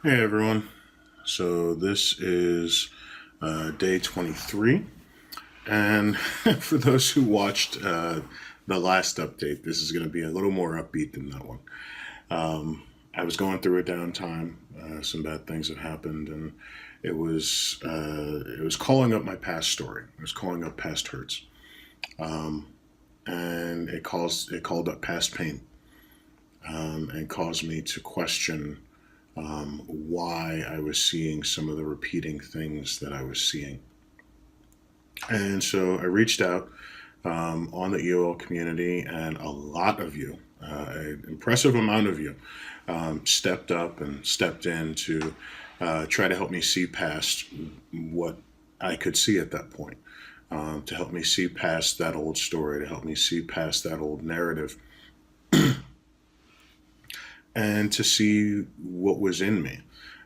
Hey everyone. So this is day 23. And for those who watched the last update, this is going to be a little more upbeat than that one. I was going through a downtime. Some bad things had happened, and it was calling up my past story. It was calling up past hurts, and it called up past pain, and caused me to question why I was seeing some of the repeating things that I was seeing. And so I reached out on the EOL community, and a lot of you, an impressive amount of you, stepped up and stepped in to try to help me see past what I could see at that point, to help me see past that old story, to help me see past that old narrative, and to see what was in me.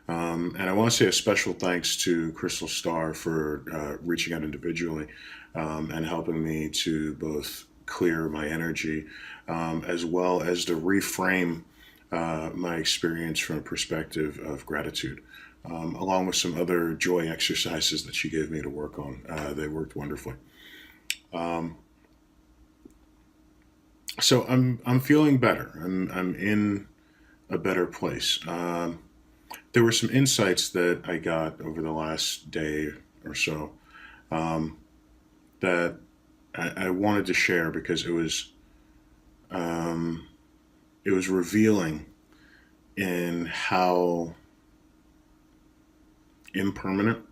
And I want to say a special thanks to Crystal Starr for reaching out individually and helping me to both clear my energy as well as to reframe my experience from a perspective of gratitude, along with some other joy exercises that she gave me to work on. They worked wonderfully. Um, so I'm feeling better. I'm in a better place. There were some insights that I got over the last day or so um, that I wanted to share because um, it was revealing in how impermanent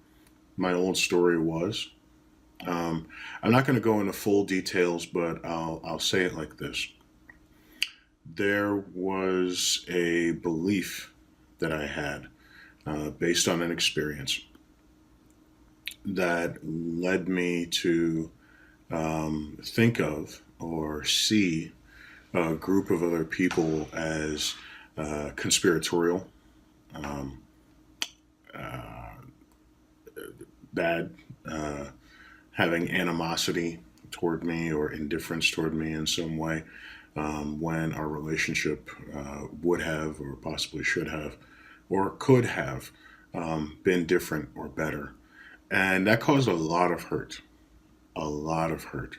my old story was. I'm not going to go into full details, but I'll say it like this: there was a belief that I had based on an experience that led me to think of or see a group of other people as conspiratorial, um, uh, bad, uh, having animosity toward me or indifference toward me in some way, when our relationship would have or possibly should have or could have been different or better. And that caused a lot of hurt, a lot of hurt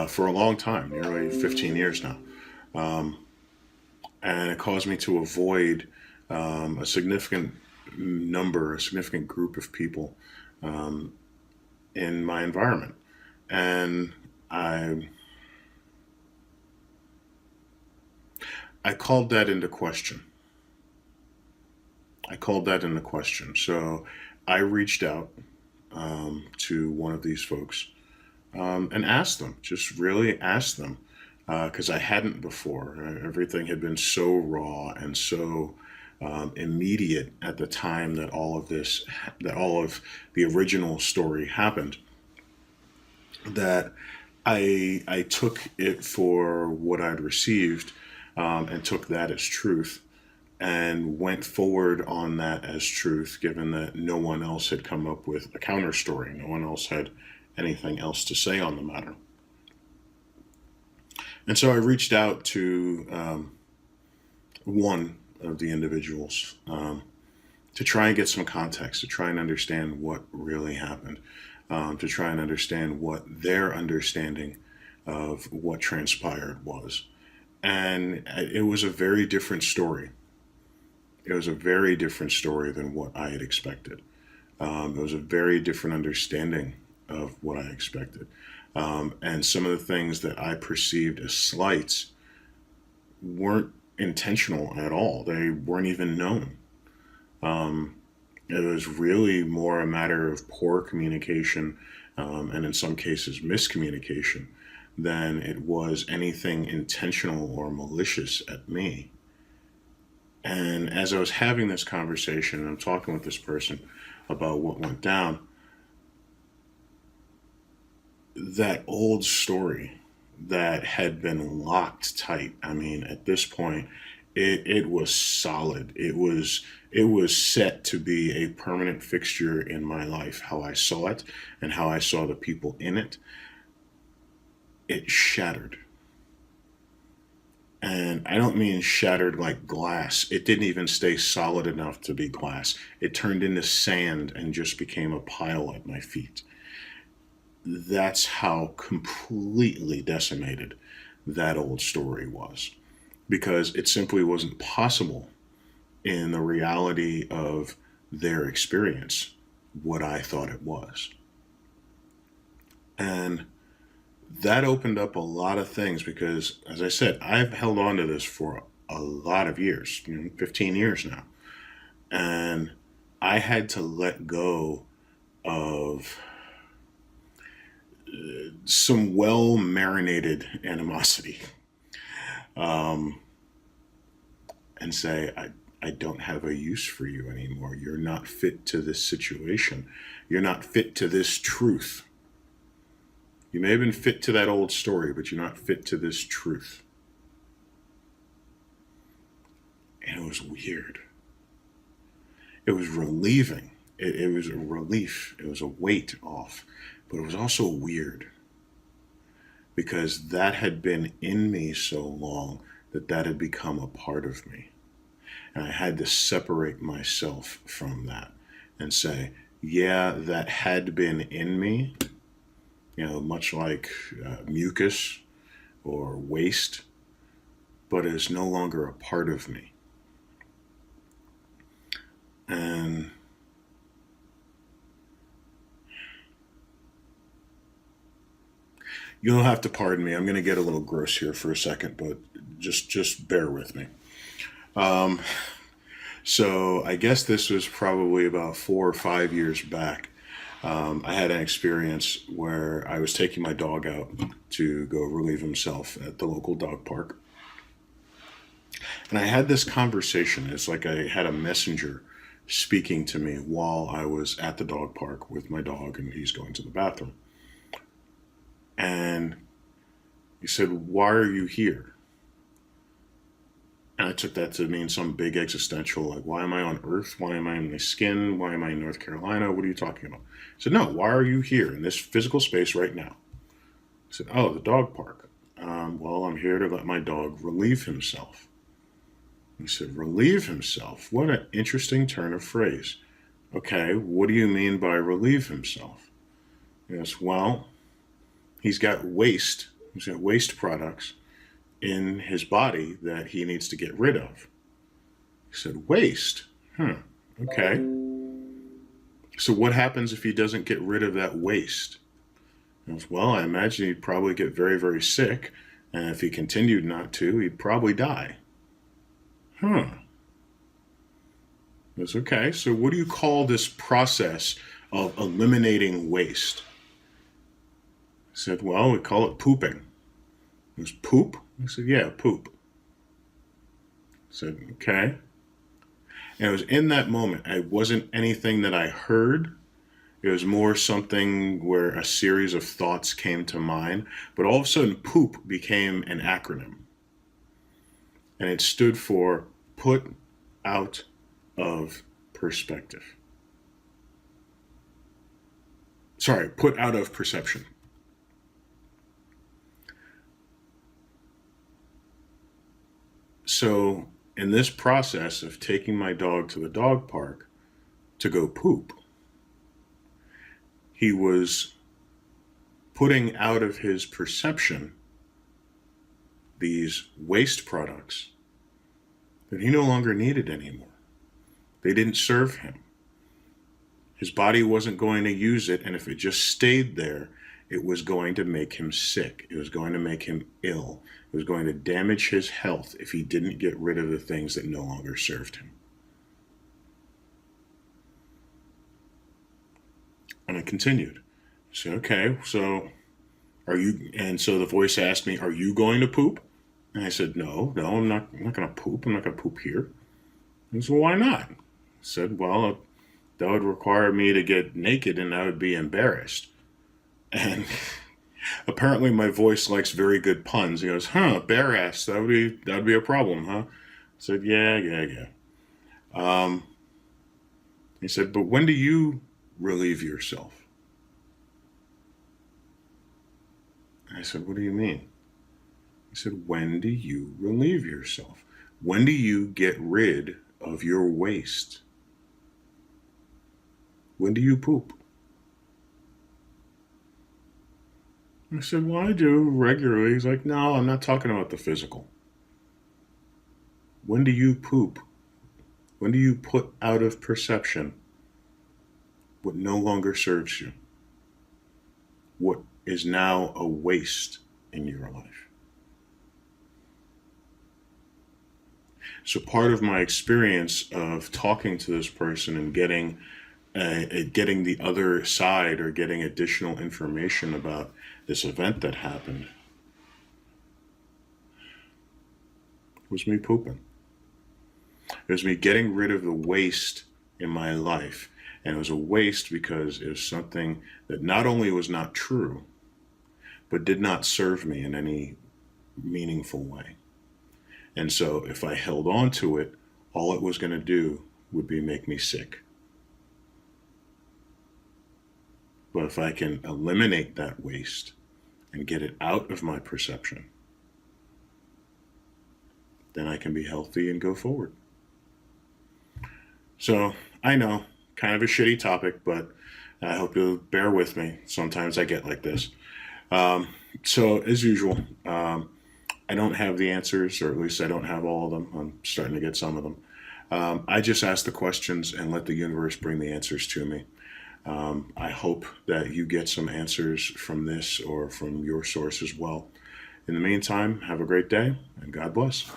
for a long time, nearly 15 years now. Um, and it caused me to avoid a significant number, a significant group of people um, in my environment. And I, I called that into question. I called that into question. So I reached out to one of these folks and asked them, just really asked them, because I hadn't before. Everything had been so raw and so immediate at the time that that all of the original story happened, that I took it for what I'd received and took that as truth and went forward on that as truth, given that no one else had come up with a counter story. No one else had anything else to say on the matter. And so I reached out to one of the individuals to try and get some context, to try and understand what really happened, to try and understand what their understanding of what transpired was. And it was a very different story. It was a very different story than what I had expected. It was a very different understanding of what I expected. And some of the things that I perceived as slights weren't intentional at all. They weren't even known. Um, it was really more a matter of poor communication and in some cases miscommunication than it was anything intentional or malicious at me. And as I was having this conversation and I'm talking with this person about what went down, that old story that had been locked tight. I mean, at this point, it was solid. It was set to be a permanent fixture in my life. How I saw it and how I saw the people in it, it shattered. And I don't mean shattered like glass. It didn't even stay solid enough to be glass. It turned into sand and just became a pile at my feet. That's how completely decimated that old story was. Because it simply wasn't possible in the reality of their experience what I thought it was. And that opened up a lot of things because, as I said, I've held on to this for a lot of years, 15 years now. And I had to let go of some well marinated animosity, um, and say, I don't have a use for you anymore. You're not fit to this situation. You're not fit to this truth. You may have been fit to that old story, but you're not fit to this truth. And it was weird. It was relieving. It was a relief. It was a weight off. But it was also weird because that had been in me so long that that had become a part of me. And I had to separate myself from that and say, yeah, that had been in me, much like mucus or waste, but it is no longer a part of me. And you'll have to pardon me. I'm going to get a little gross here for a second, but just bear with me. Um, so I guess this was probably about 4 or 5 years back. I had an experience where I was taking my dog out to go relieve himself at the local dog park. And I had this conversation. It's like I had a messenger speaking to me while I was at the dog park with my dog and he's going to the bathroom. And he said, "Why are you here?" And I took that to mean some big existential, like, why am I on Earth? Why am I in my skin? Why am I in North Carolina? What are you talking about? I said, no, why are you here in this physical space right now? I said, oh, the dog park. Well, I'm here to let my dog relieve himself. He said, relieve himself? What an interesting turn of phrase. Okay, what do you mean by relieve himself? Yes, well, he's got waste. He's got waste products in his body that he needs to get rid of. He said, waste? Okay. So what happens if he doesn't get rid of that waste? I was, well, I imagine he'd probably get very, very sick. And if he continued not to, he'd probably die. That's okay. So what do you call this process of eliminating waste? I said, well, we call it pooping. It was poop? I said, yeah, poop. I said, okay. And it was in that moment. It wasn't anything that I heard. It was more something where a series of thoughts came to mind. But all of a sudden, PooP became an acronym. And it stood for put out of perspective. Sorry, put out of perception. So, in this process of taking my dog to the dog park to go poop, he was putting out of his perception these waste products that he no longer needed anymore. They didn't serve him. His body wasn't going to use it, and if it just stayed there, it was going to make him sick. It was going to make him ill. It was going to damage his health if he didn't get rid of the things that no longer served him. And I continued. I said, okay, so are you, and so the voice asked me, are you going to poop? And I said, no, I'm not going to poop. I'm not going to poop here. He said, well, why not? I said, well, that would require me to get naked and I would be embarrassed. And apparently my voice likes very good puns. He goes, bare ass, that'd be a problem, huh? I said, yeah. He said, but when do you relieve yourself? I said, what do you mean? He said, when do you relieve yourself? When do you get rid of your waste? When do you poop? I said, well, I do regularly. He's like, no, I'm not talking about the physical. When do you poop? When do you put out of perception what no longer serves you? What is now a waste in your life? So part of my experience of talking to this person and getting the other side or getting additional information about this event that happened was me pooping. It was me getting rid of the waste in my life. And it was a waste because it was something that not only was not true, but did not serve me in any meaningful way. And so if I held on to it, all it was going to do would be make me sick. But if I can eliminate that waste and get it out of my perception, then I can be healthy and go forward. So I know, kind of a shitty topic, but I hope you'll bear with me. Sometimes I get like this. Um, so as usual, I don't have the answers, or at least I don't have all of them. I'm starting to get some of them. I just ask the questions and let the universe bring the answers to me. I hope that you get some answers from this or from your source as well. In the meantime, have a great day and God bless.